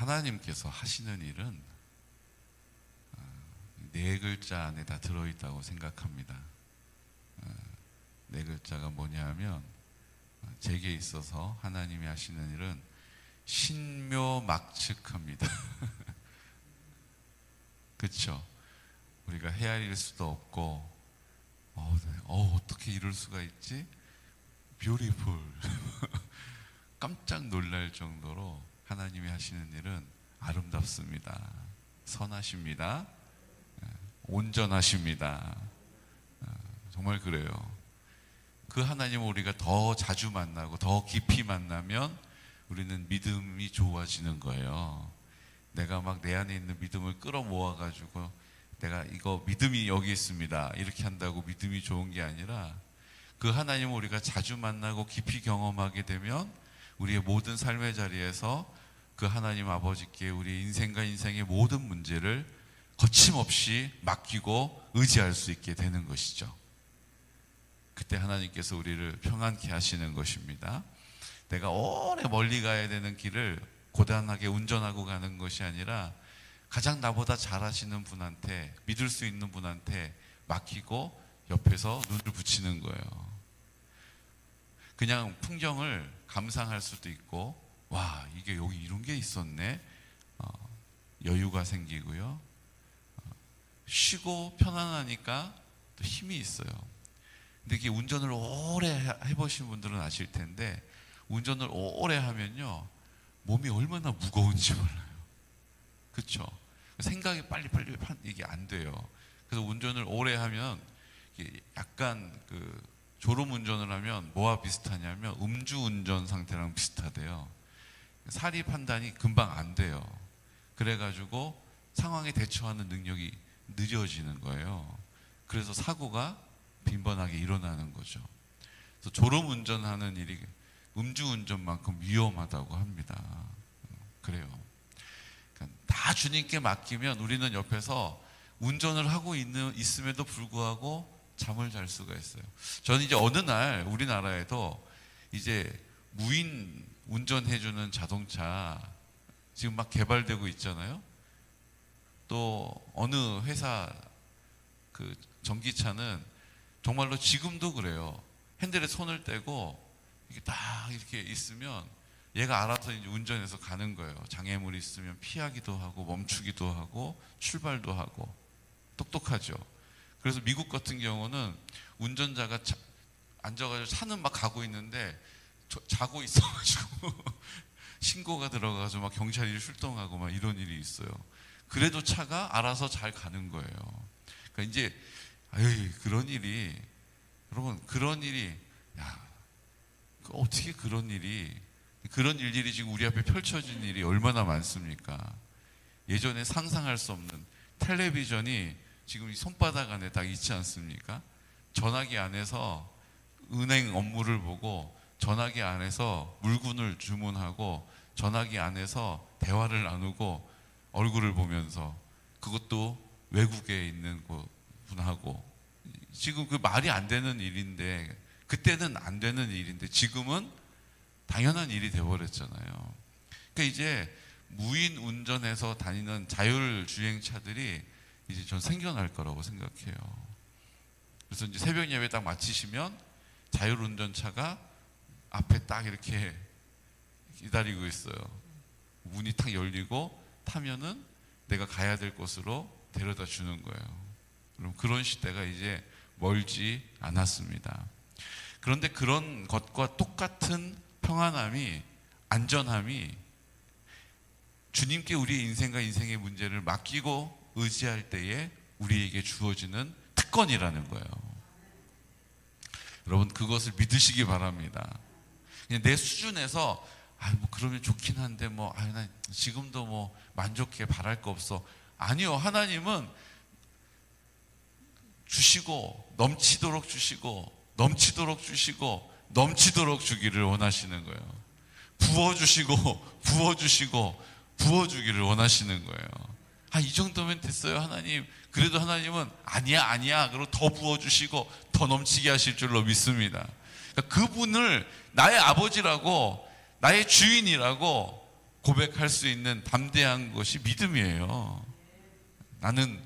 하나님께서 하시는 일은 네 글자 안에 다 들어있다고 생각합니다. 네 글자가 뭐냐 하면, 제게 있어서 하나님이 하시는 일은 신묘막측합니다. 그렇죠? 우리가 헤아릴 수도 없고, 어떻게 이럴 수가 있지? 뷰티풀. 깜짝 놀랄 정도로 하나님이 하시는 일은 아름답습니다. 선하십니다. 온전하십니다. 정말 그래요. 그 하나님을 우리가 더 자주 만나고 더 깊이 만나면 우리는 믿음이 좋아지는 거예요. 내가 막 내 안에 있는 믿음을 끌어모아 가지고 내가 이거 믿음이 여기 있습니다 이렇게 한다고 믿음이 좋은 게 아니라, 그 하나님을 우리가 자주 만나고 깊이 경험하게 되면 우리의 모든 삶의 자리에서 그 하나님 아버지께 우리 인생과 인생의 모든 문제를 거침없이 맡기고 의지할 수 있게 되는 것이죠. 그때 하나님께서 우리를 평안케 하시는 것입니다. 내가 오래 멀리 가야 되는 길을 고단하게 운전하고 가는 것이 아니라 가장 나보다 잘하시는 분한테, 믿을 수 있는 분한테 맡기고 옆에서 눈을 붙이는 거예요. 그냥 풍경을 감상할 수도 있고, 와, 이게 여기 이런 게 있었네, 여유가 생기고요. 쉬고 편안하니까 또 힘이 있어요. 근데 이게 운전을 오래 해보신 분들은 아실 텐데, 운전을 오래 하면요 몸이 얼마나 무거운지 몰라요. 그렇죠? 생각이 빨리빨리 이게 안 돼요. 그래서 운전을 오래 하면 약간 졸음 운전을 하면 뭐와 비슷하냐면 음주운전 상태랑 비슷하대요. 사리 판단이 금방 안 돼요. 그래가지고 상황에 대처하는 능력이 느려지는 거예요. 그래서 사고가 빈번하게 일어나는 거죠. 그래서 졸음 운전하는 일이 음주운전만큼 위험하다고 합니다. 그래요. 그러니까 다 주님께 맡기면 우리는 옆에서 운전을 하고 있음에도 불구하고 잠을 잘 수가 있어요. 저는 이제 어느 날 우리나라에도 이제 무인 운전해주는 자동차 지금 막 개발되고 있잖아요. 또 어느 회사 전기차는 정말로 지금도 그래요. 핸들에 손을 떼고 이게 딱 이렇게 있으면 얘가 알아서 이제 운전해서 가는 거예요. 장애물이 있으면 피하기도 하고 멈추기도 하고 출발도 하고. 똑똑하죠. 그래서 미국 같은 경우는 운전자가 앉아가지고 차는 막 가고 있는데 자고 있어가지고 신고가 들어가서 막 경찰이 출동하고 막 이런 일이 있어요. 그래도 차가 알아서 잘 가는 거예요. 그러니까 이제 그런 일이, 여러분, 그런 일이, 어떻게 그런 일들이 지금 우리 앞에 펼쳐진 일이 얼마나 많습니까? 예전에 상상할 수 없는 텔레비전이 지금 이 손바닥 안에 딱 있지 않습니까? 전화기 안에서 은행 업무를 보고, 전화기 안에서 물건을 주문하고, 전화기 안에서 대화를 나누고, 얼굴을 보면서, 그것도 외국에 있는 분하고. 지금 그 말이 안 되는 일인데, 그때는 안 되는 일인데 지금은 당연한 일이 되어버렸잖아요. 그러니까 이제 무인 운전해서 다니는 자율주행차들이 이제 전 생겨날 거라고 생각해요. 그래서 이제 새벽 예배 딱 마치시면 자율운전차가 앞에 딱 이렇게 기다리고 있어요. 문이 탁 열리고 타면은 내가 가야 될 곳으로 데려다 주는 거예요. 그럼 그런 시대가 이제 멀지 않았습니다. 그런데 그런 것과 똑같은 평안함이, 안전함이 주님께 우리의 인생과 인생의 문제를 맡기고 의지할 때에 우리에게 주어지는 특권이라는 거예요. 여러분, 그것을 믿으시기 바랍니다. 그냥 내 수준에서 뭐 그러면 좋긴 한데 나 지금도 만족해 바랄 거 없어. 아니요. 하나님은 주시고 넘치도록 주시고 넘치도록 주시고 넘치도록 주기를 원하시는 거예요. 부어주시고 부어주시고 부어주기를 원하시는 거예요. 이 정도면 됐어요, 하나님. 그래도 하나님은 아니야 그리고 더 부어주시고 더 넘치게 하실 줄로 믿습니다. 그러니까 그분을 나의 아버지라고, 나의 주인이라고 고백할 수 있는 담대한 것이 믿음이에요. 나는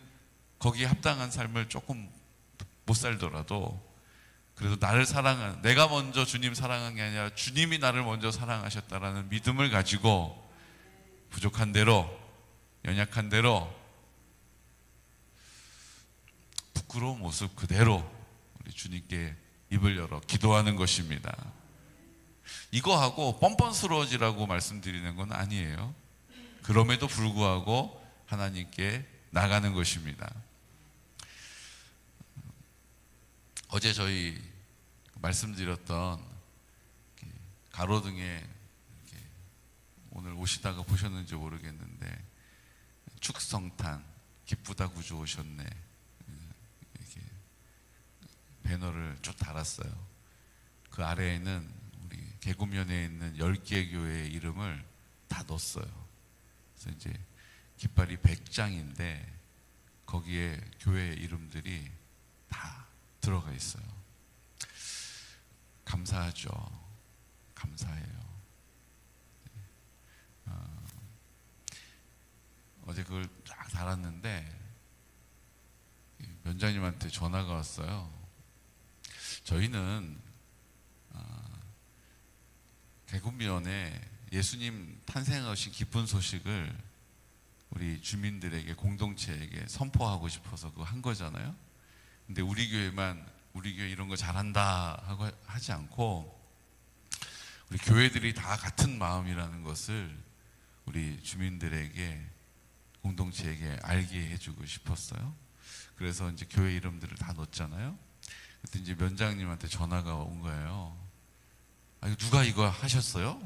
거기에 합당한 삶을 조금 못 살더라도 그래도 나를 사랑한, 내가 먼저 주님 사랑한 게 아니라 주님이 나를 먼저 사랑하셨다라는 믿음을 가지고 부족한 대로, 연약한 대로, 부끄러운 모습 그대로 우리 주님께 입을 열어 기도하는 것입니다. 이거하고 뻔뻔스러워지라고 말씀드리는 건 아니에요. 그럼에도 불구하고 하나님께 나가는 것입니다. 어제 저희 말씀드렸던 가로등에 오늘 오시다가 보셨는지 모르겠는데 축성탄 기쁘다 구주 오셨네 이렇게 배너를 쭉 달았어요. 그 아래에는 우리 개구면에 있는 10개 교회의 이름을 다 넣었어요. 그래서 이제 깃발이 100장인데 거기에 교회 이름들이 다 들어가 있어요. 감사하죠. 감사해요. 어제 그걸 쫙 달았는데 면장님한테 전화가 왔어요. 저희는 개구면에 예수님 탄생하신 기쁜 소식을 우리 주민들에게, 공동체에게 선포하고 싶어서 그거 한 거잖아요. 근데 우리 교회만 우리 교회 이런 거 잘한다 하고 하지 않고 우리 교회들이 다 같은 마음이라는 것을 우리 주민들에게, 공동체에게 알게 해주고 싶었어요. 그래서 이제 교회 이름들을 다 넣었잖아요. 그때 이제 면장님한테 전화가 온 거예요. 아, 이거 누가 이거 하셨어요?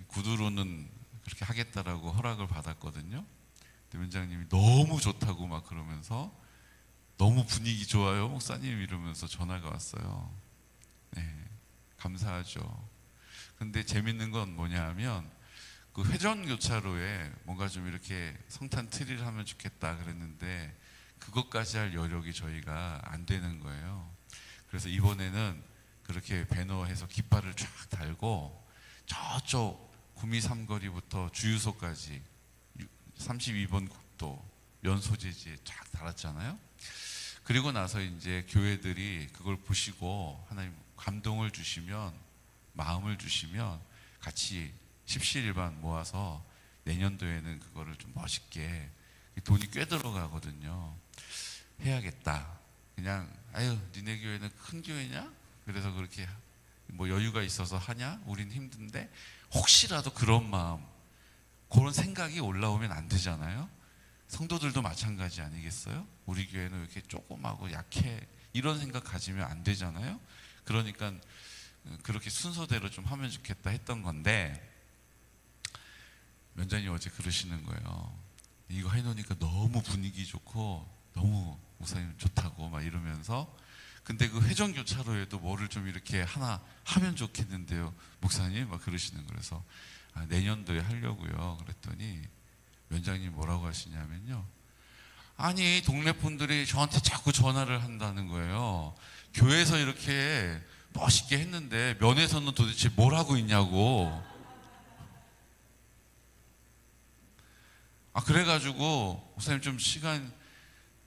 구두로는 그렇게 하겠다라고 허락을 받았거든요. 근데 면장님이 너무 좋다고 막 그러면서 너무 분위기 좋아요, 목사님 이러면서 전화가 왔어요. 네, 감사하죠. 근데 재밌는 건 뭐냐 하면 그 회전교차로에 뭔가 좀 이렇게 성탄 트리를 하면 좋겠다 그랬는데 그것까지 할 여력이 저희가 안 되는 거예요. 그래서 이번에는 그렇게 배너해서 깃발을 쫙 달고 저쪽 구미 삼거리부터 주유소까지 32번 국도 면소재지에 쫙 달았잖아요. 그리고 나서 이제 교회들이 그걸 보시고 하나님 감동을 주시면, 마음을 주시면 같이 십시일반 모아서 내년도에는 그거를 좀 멋있게, 돈이 꽤 들어가거든요. 해야겠다. 그냥 아유 니네 교회는 큰 교회냐? 그래서 그렇게 뭐 여유가 있어서 하냐? 우린 힘든데. 혹시라도 그런 마음, 그런 생각이 올라오면 안 되잖아요. 성도들도 마찬가지 아니겠어요? 우리 교회는 왜 이렇게 조그마고 약해, 이런 생각 가지면 안 되잖아요. 그러니까 그렇게 순서대로 좀 하면 좋겠다 했던 건데 면장님 어제 그러시는 거예요. 이거 해놓으니까 너무 분위기 좋고 너무 목사님 좋다고 막 이러면서, 근데 그 회전교차로에도 뭐를 좀 이렇게 하나 하면 좋겠는데요 목사님 막 그러시는 거예요. 그래서 내년도에 하려고요 그랬더니 면장님 뭐라고 하시냐면요, 아니 동네 분들이 저한테 자꾸 전화를 한다는 거예요. 교회에서 이렇게 멋있게 했는데 면에서는 도대체 뭘 하고 있냐고. 그래가지고 목사님 좀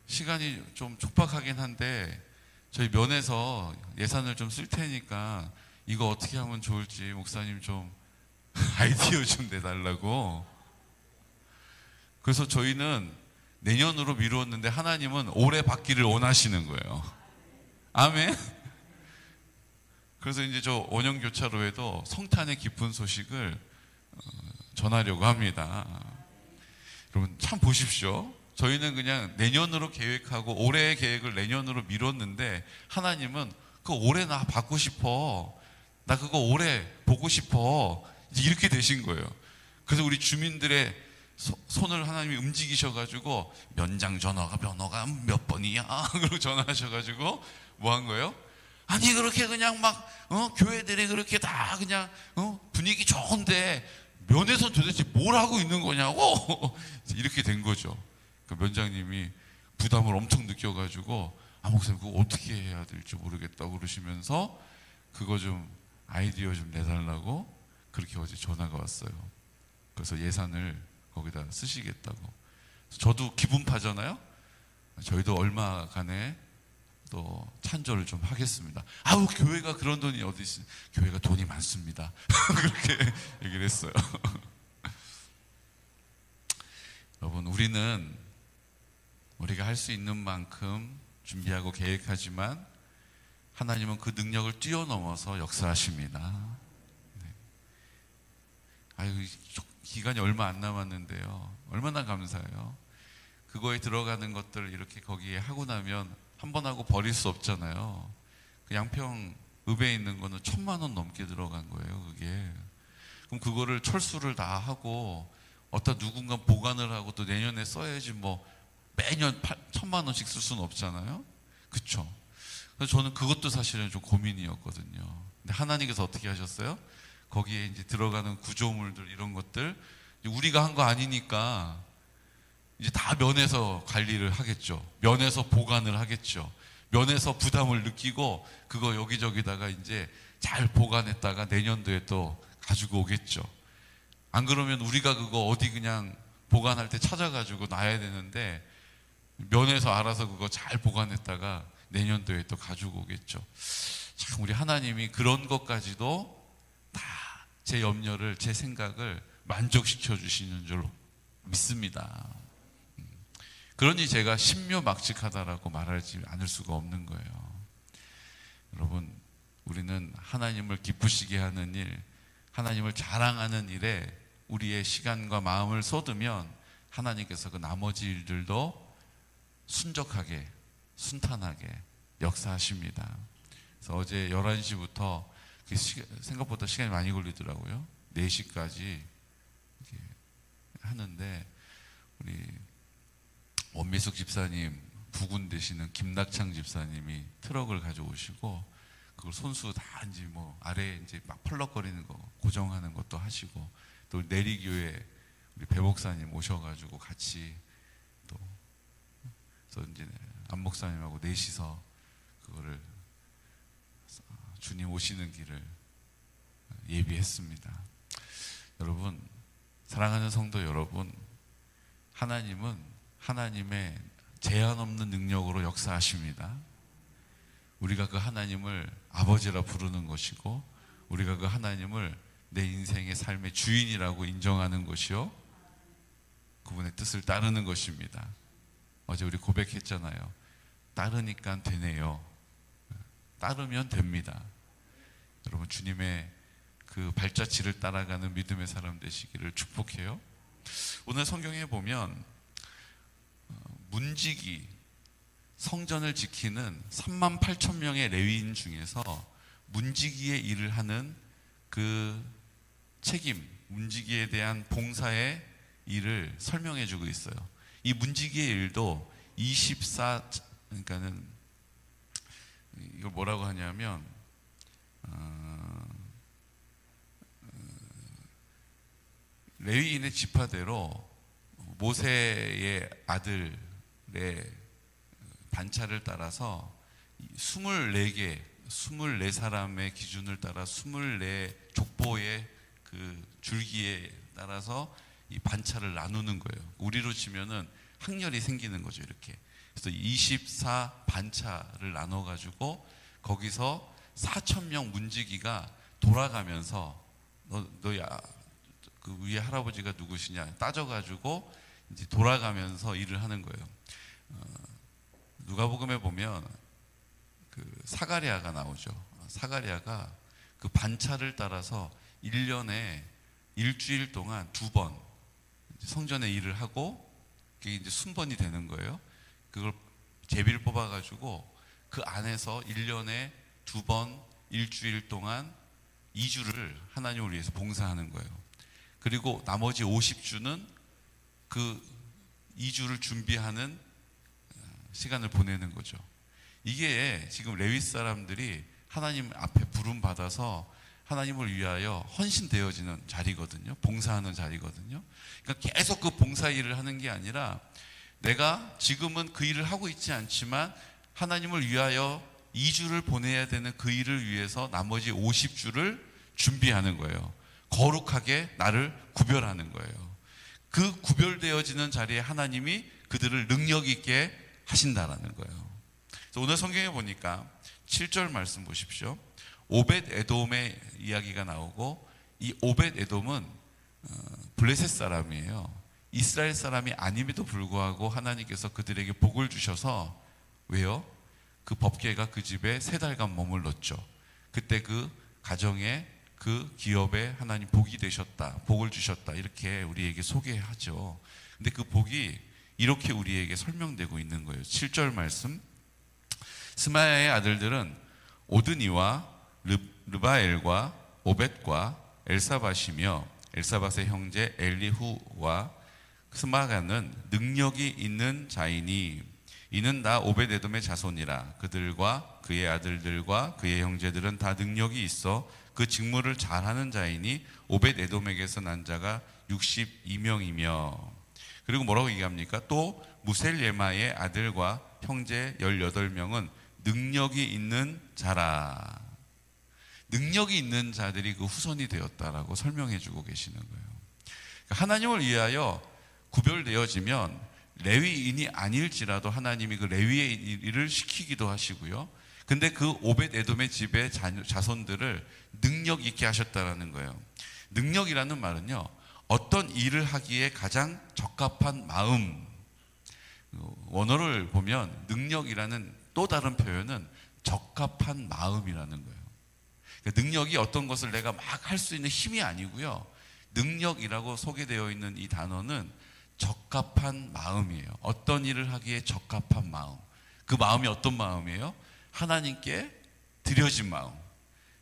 시간이 좀 촉박하긴 한데 저희 면에서 예산을 좀 쓸 테니까 이거 어떻게 하면 좋을지 목사님 좀 아이디어 좀 내달라고. 그래서 저희는 내년으로 미루었는데 하나님은 올해 받기를 원하시는 거예요. 아멘. 그래서 이제 저 원형교차로에도 성탄의 기쁜 소식을 전하려고 합니다. 여러분 참 보십시오. 저희는 그냥 내년으로 계획하고 올해의 계획을 내년으로 미뤘는데 하나님은 그거 올해 나 받고 싶어, 나 그거 올해 보고 싶어, 이렇게 되신 거예요. 그래서 우리 주민들의 손을 하나님이 움직이셔가지고 면장 변호가 몇 번이야? 그러고 전화하셔가지고 뭐 한 거예요? 아니 그렇게 그냥 막 교회들이 그렇게 다 그냥 분위기 좋은데 면에서 도대체 뭘 하고 있는 거냐고 이렇게 된 거죠. 그 면장님이 부담을 엄청 느껴가지고 목사님 그거 어떻게 해야 될지 모르겠다고 그러시면서 그거 좀 아이디어 좀 내달라고 그렇게 어제 전화가 왔어요. 그래서 예산을 거기다 쓰시겠다고. 저도 기분파잖아요. 저희도 얼마간에 또 찬조를 좀 하겠습니다. 아우, 교회가 그런 돈이 어디 있어요? 교회가 돈이 많습니다. 그렇게 얘기를 했어요. 여러분, 우리가 할 수 있는 만큼 준비하고 계획하지만 하나님은 그 능력을 뛰어넘어서 역사하십니다. 네. 아유, 기간이 얼마 안 남았는데요. 얼마나 감사해요. 그거에 들어가는 것들 이렇게 거기에 하고 나면 한 번 하고 버릴 수 없잖아요. 그 양평 읍에 있는 거는 1,000만 원 넘게 들어간 거예요, 그게. 그럼 그거를 철수를 다 하고 어떤 누군가 보관을 하고 또 내년에 써야지 뭐 매년 1,000만 원씩 쓸 수는 없잖아요. 그쵸? 그래서 저는 그것도 사실은 좀 고민이었거든요. 근데 하나님께서 어떻게 하셨어요? 거기에 이제 들어가는 구조물들 이런 것들 우리가 한 거 아니니까 이제 다 면에서 관리를 하겠죠. 면에서 보관을 하겠죠. 면에서 부담을 느끼고 그거 여기저기다가 이제 잘 보관했다가 내년도에 또 가지고 오겠죠. 안 그러면 우리가 그거 어디 그냥 보관할 때 찾아가지고 놔야 되는데 면에서 알아서 그거 잘 보관했다가 내년도에 또 가지고 오겠죠. 참 우리 하나님이 그런 것까지도 다 제 염려를, 제 생각을 만족시켜 주시는 줄 믿습니다. 그러니 제가 신묘막측하다라고 말하지 않을 수가 없는 거예요. 여러분, 우리는 하나님을 기쁘시게 하는 일, 하나님을 자랑하는 일에 우리의 시간과 마음을 쏟으면 하나님께서 그 나머지 일들도 순적하게, 순탄하게 역사하십니다. 그래서 어제 11시부터 생각보다 시간이 많이 걸리더라고요. 4시까지 하는데 우리 원미숙 집사님, 부군 되시는 김낙창 집사님이 트럭을 가져오시고 그걸 손수 다 이제 뭐 아래에 이제 막 펄럭거리는 거 고정하는 것도 하시고 또 내리교회 우리 배 목사님 오셔가지고 같이 또 그래서 이제 안 목사님하고 넷이서 그거를 주님 오시는 길을 예비했습니다. 여러분, 사랑하는 성도 여러분, 하나님은 하나님의 제한 없는 능력으로 역사하십니다. 우리가 그 하나님을 아버지라 부르는 것이고 우리가 그 하나님을 내 인생의 삶의 주인이라고 인정하는 것이요, 그분의 뜻을 따르는 것입니다. 어제 우리 고백했잖아요. 따르니까 되네요. 따르면 됩니다. 여러분, 주님의 그 발자취를 따라가는 믿음의 사람 되시기를 축복해요. 오늘 성경에 보면 문지기, 성전을 지키는 38,000명의 레위인 중에서 문지기의 일을 하는 그 책임, 문지기에 대한 봉사의 일을 설명해 주고 있어요. 이 문지기의 일도 그러니까는 이걸 뭐라고 하냐면 레위인의 지파대로 모세의 아들의 반차를 따라서 24개, 24사람의 기준을 따라 24 족보의 그 줄기에 따라서 이 반차를 나누는 거예요. 우리로 치면은 학렬이 생기는 거죠, 이렇게. 그래서 24 반차를 나눠가지고 거기서 4,000명 문지기가 돌아가면서 너야 그 위에 할아버지가 누구시냐 따져가지고 이제 돌아가면서 일을 하는 거예요. 누가복음에 보면 그 사가랴가 나오죠. 사가랴가 그 반차를 따라서 1년에 일주일 동안 2번 성전에 일을 하고 그게 이제 순번이 되는 거예요. 그걸 제비를 뽑아가지고 그 안에서 1년에 2번 일주일 동안 2주를 하나님을 위해서 봉사하는 거예요. 그리고 나머지 50주는 그 2주를 준비하는 시간을 보내는 거죠. 이게 지금 레위 사람들이 하나님 앞에 부름 받아서 하나님을 위하여 헌신되어지는 자리거든요. 봉사하는 자리거든요. 그러니까 계속 그 봉사 일을 하는 게 아니라 내가 지금은 그 일을 하고 있지 않지만 하나님을 위하여 2주를 보내야 되는 그 일을 위해서 나머지 50주를 준비하는 거예요. 거룩하게 나를 구별하는 거예요. 그 구별되어지는 자리에 하나님이 그들을 능력 있게 하신다라는 거예요. 그래서 오늘 성경에 보니까 7절 말씀 보십시오. 오벳 에돔의 이야기가 나오고, 이 오벳 에돔은 블레셋 사람이에요. 이스라엘 사람이 아님에도 불구하고 하나님께서 그들에게 복을 주셔서, 왜요? 그 법궤가 그 집에 3달간 머물렀죠. 그때 그 가정에, 그 기업에 하나님 복이 되셨다, 복을 주셨다, 이렇게 우리에게 소개하죠. 근데 그 복이 이렇게 우리에게 설명되고 있는 거예요. 7절 말씀. 스마야의 아들들은 오드니와 르바엘과 오벳과 엘사밧이며, 엘사밧의 형제 엘리후와 스마가는 능력이 있는 자이니 이는 다 오벳 에돔의 자손이라. 그들과 그의 아들들과 그의 형제들은 다 능력이 있어 그 직무를 잘하는 자이니 오벳 에돔에게서 난 자가 62명이며. 그리고 뭐라고 얘기합니까? 또 무셀예마의 아들과 형제 18명은 능력이 있는 자라. 능력이 있는 자들이 그 후손이 되었다라고 설명해 주고 계시는 거예요. 하나님을 위하여 구별되어지면 레위인이 아닐지라도 하나님이 그 레위의 일을 시키기도 하시고요. 근데 그 오벳 에돔의 집의 자손들을 능력 있게 하셨다라는 거예요. 능력이라는 말은요, 어떤 일을 하기에 가장 적합한 마음. 원어를 보면 능력이라는 또 다른 표현은 적합한 마음이라는 거예요. 능력이 어떤 것을 내가 막 할 수 있는 힘이 아니고요. 능력이라고 소개되어 있는 이 단어는 적합한 마음이에요. 어떤 일을 하기에 적합한 마음. 그 마음이 어떤 마음이에요? 하나님께 드려진 마음,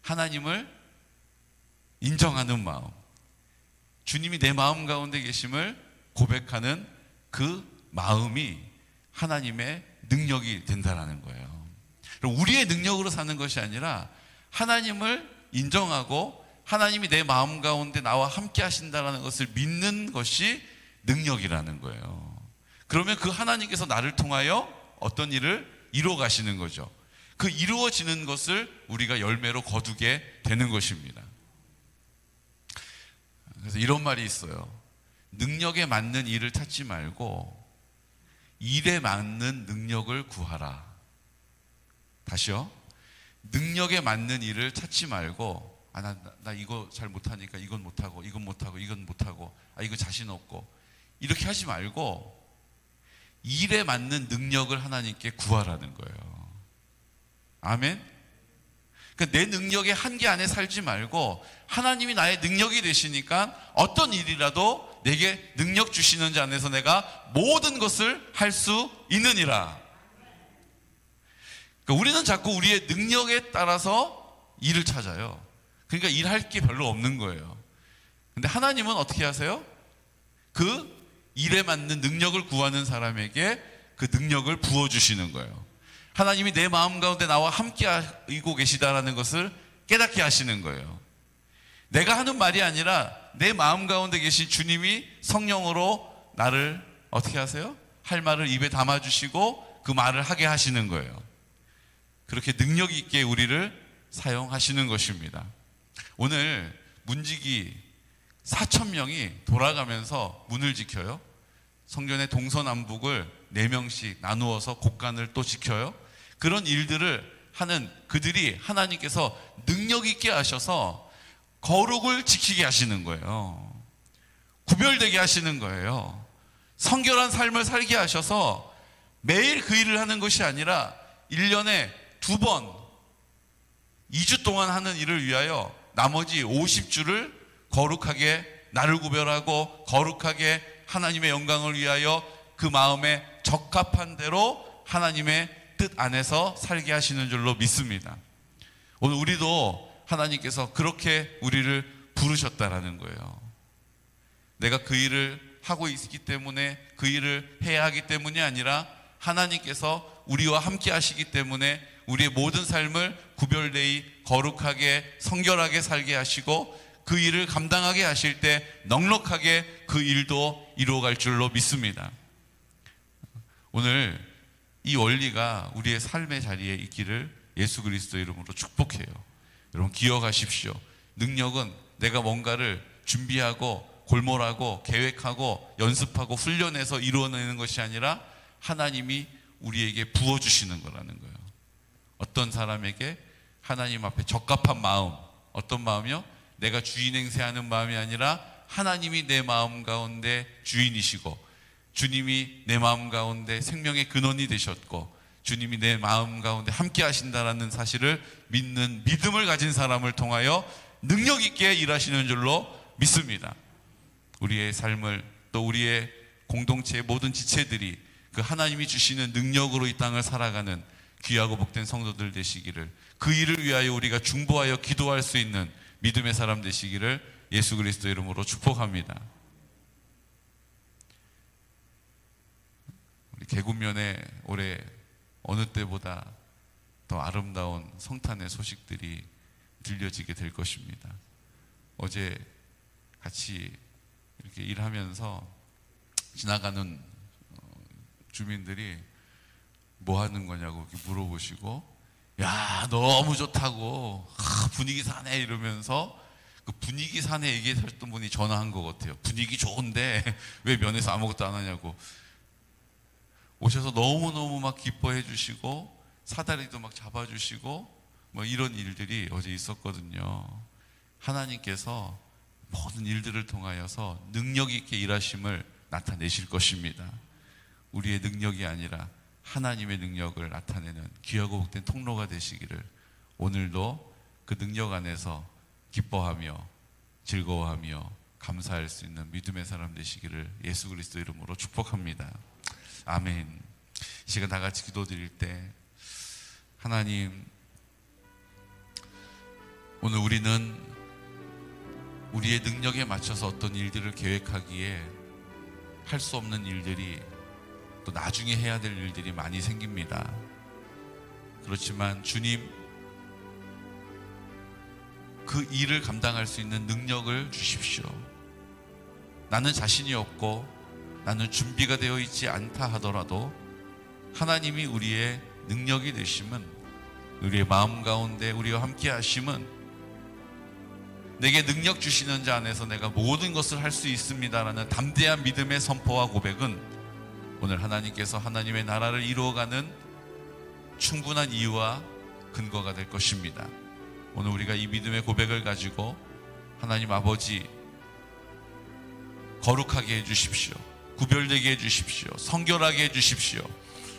하나님을 인정하는 마음, 주님이 내 마음 가운데 계심을 고백하는 그 마음이 하나님의 능력이 된다는 거예요. 우리의 능력으로 사는 것이 아니라 하나님을 인정하고 하나님이 내 마음 가운데 나와 함께 하신다는 것을 믿는 것이 능력이라는 거예요. 그러면 그 하나님께서 나를 통하여 어떤 일을 이루어 가시는 거죠. 그 이루어지는 것을 우리가 열매로 거두게 되는 것입니다. 그래서 이런 말이 있어요. 능력에 맞는 일을 찾지 말고 일에 맞는 능력을 구하라. 다시요. 능력에 맞는 일을 찾지 말고, 나 이거 잘 못하니까 이건 못하고 이건 못하고 이건 못하고, 이거 자신 없고, 이렇게 하지 말고 일에 맞는 능력을 하나님께 구하라는 거예요. 아멘. 그러니까 내 능력의 한계 안에 살지 말고 하나님이 나의 능력이 되시니까 어떤 일이라도 내게 능력 주시는 자 안에서 내가 모든 것을 할 수 있느니라. 그러니까 우리는 자꾸 우리의 능력에 따라서 일을 찾아요. 그러니까 일할 게 별로 없는 거예요. 근데 하나님은 어떻게 하세요? 그 일에 맞는 능력을 구하는 사람에게 그 능력을 부어주시는 거예요. 하나님이 내 마음 가운데 나와 함께 하고 계시다라는 것을 깨닫게 하시는 거예요. 내가 하는 말이 아니라 내 마음 가운데 계신 주님이 성령으로 나를 어떻게 하세요? 할 말을 입에 담아주시고 그 말을 하게 하시는 거예요. 그렇게 능력 있게 우리를 사용하시는 것입니다. 오늘 문지기 4,000명이 돌아가면서 문을 지켜요. 성전의 동서남북을 4명씩 나누어서 곳간을 또 지켜요. 그런 일들을 하는 그들이 하나님께서 능력 있게 하셔서 거룩을 지키게 하시는 거예요. 구별되게 하시는 거예요. 성결한 삶을 살게 하셔서 매일 그 일을 하는 것이 아니라 1년에 2번 2주 동안 하는 일을 위하여 나머지 50주를 거룩하게 나를 구별하고 거룩하게 하나님의 영광을 위하여 그 마음에 적합한 대로 하나님의 뜻 안에서 살게 하시는 줄로 믿습니다. 오늘 우리도 하나님께서 그렇게 우리를 부르셨다라는 거예요. 내가 그 일을 하고 있기 때문에 그 일을 해야 하기 때문이 아니라 하나님께서 우리와 함께 하시기 때문에 우리의 모든 삶을 구별되이 거룩하게 성결하게 살게 하시고 그 일을 감당하게 하실 때 넉넉하게 그 일도 이루어갈 줄로 믿습니다. 오늘 이 원리가 우리의 삶의 자리에 있기를 예수 그리스도 이름으로 축복해요. 여러분 기억하십시오. 능력은 내가 뭔가를 준비하고 골몰하고 계획하고 연습하고 훈련해서 이루어내는 것이 아니라 하나님이 우리에게 부어주시는 거라는 거예요. 어떤 사람에게 하나님 앞에 적합한 마음, 어떤 마음이요? 내가 주인 행세하는 마음이 아니라 하나님이 내 마음 가운데 주인이시고 주님이 내 마음 가운데 생명의 근원이 되셨고 주님이 내 마음 가운데 함께 하신다라는 사실을 믿는 믿음을 가진 사람을 통하여 능력 있게 일하시는 줄로 믿습니다. 우리의 삶을 또 우리의 공동체의 모든 지체들이 그 하나님이 주시는 능력으로 이 땅을 살아가는 귀하고 복된 성도들 되시기를, 그 일을 위하여 우리가 중보하여 기도할 수 있는 믿음의 사람 되시기를 예수 그리스도 이름으로 축복합니다. 우리 개군면에 올해 어느 때보다 더 아름다운 성탄의 소식들이 들려지게 될 것입니다. 어제 같이 이렇게 일하면서 지나가는 주민들이 뭐 하는 거냐고 이렇게 물어보시고, 야 너무 좋다고, 분위기 사네 이러면서 그 분위기 사네 얘기하셨던 분이 전화한 것 같아요. 분위기 좋은데 왜 면에서 아무것도 안 하냐고. 오셔서 너무너무 막 기뻐해 주시고 사다리도 막 잡아주시고 뭐 이런 일들이 어제 있었거든요. 하나님께서 모든 일들을 통하여서 능력 있게 일하심을 나타내실 것입니다. 우리의 능력이 아니라 하나님의 능력을 나타내는 귀하고 복된 통로가 되시기를, 오늘도 그 능력 안에서 기뻐하며 즐거워하며 감사할 수 있는 믿음의 사람 되시기를 예수 그리스도 이름으로 축복합니다. 아멘. 이 시간 다 같이 기도드릴 때, 하나님, 오늘 우리는 우리의 능력에 맞춰서 어떤 일들을 계획하기에 할 수 없는 일들이, 또 나중에 해야 될 일들이 많이 생깁니다. 그렇지만 주님, 그 일을 감당할 수 있는 능력을 주십시오. 나는 자신이 없고 나는 준비가 되어 있지 않다 하더라도 하나님이 우리의 능력이 되심은, 우리의 마음 가운데 우리와 함께 하심은, 내게 능력 주시는 자 안에서 내가 모든 것을 할 수 있습니다라는 담대한 믿음의 선포와 고백은 오늘 하나님께서 하나님의 나라를 이루어가는 충분한 이유와 근거가 될 것입니다. 오늘 우리가 이 믿음의 고백을 가지고 하나님 아버지 거룩하게 해주십시오. 구별되게 해주십시오. 성결하게 해주십시오.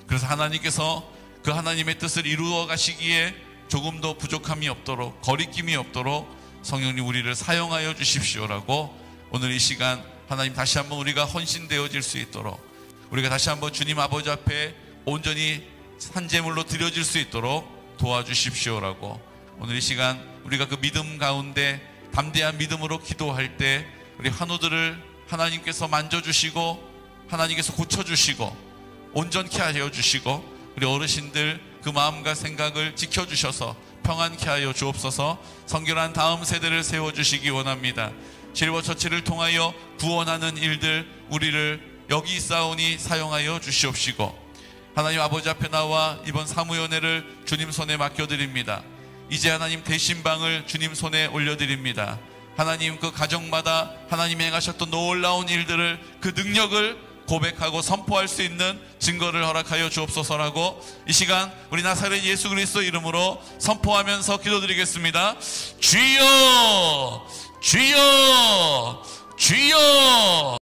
그래서 하나님께서 그 하나님의 뜻을 이루어 가시기에 조금도 부족함이 없도록, 거리낌이 없도록 성령님 우리를 사용하여 주십시오라고, 오늘 이 시간 하나님 다시 한번 우리가 헌신되어질 수 있도록, 우리가 다시 한번 주님 아버지 앞에 온전히 산제물로 드려질 수 있도록 도와주십시오라고, 오늘 이 시간 우리가 그 믿음 가운데 담대한 믿음으로 기도할 때 우리 환우들을 하나님께서 만져주시고 하나님께서 고쳐주시고 온전케 하여 주시고, 우리 어르신들 그 마음과 생각을 지켜주셔서 평안케 하여 주옵소서. 성결한 다음 세대를 세워주시기 원합니다. 실버처치를 통하여 구원하는 일들 우리를 여기 있사오니 사용하여 주시옵시고, 하나님 아버지 앞에 나와 이번 사무연회를 주님 손에 맡겨드립니다. 이제 하나님 대신방을 주님 손에 올려드립니다. 하나님 그 가정마다 하나님이 행하셨던 놀라운 일들을, 그 능력을 고백하고 선포할 수 있는 증거를 허락하여 주옵소서라고 이 시간 우리 나사렛 예수 그리스도 이름으로 선포하면서 기도드리겠습니다. 주여, 주여, 주여.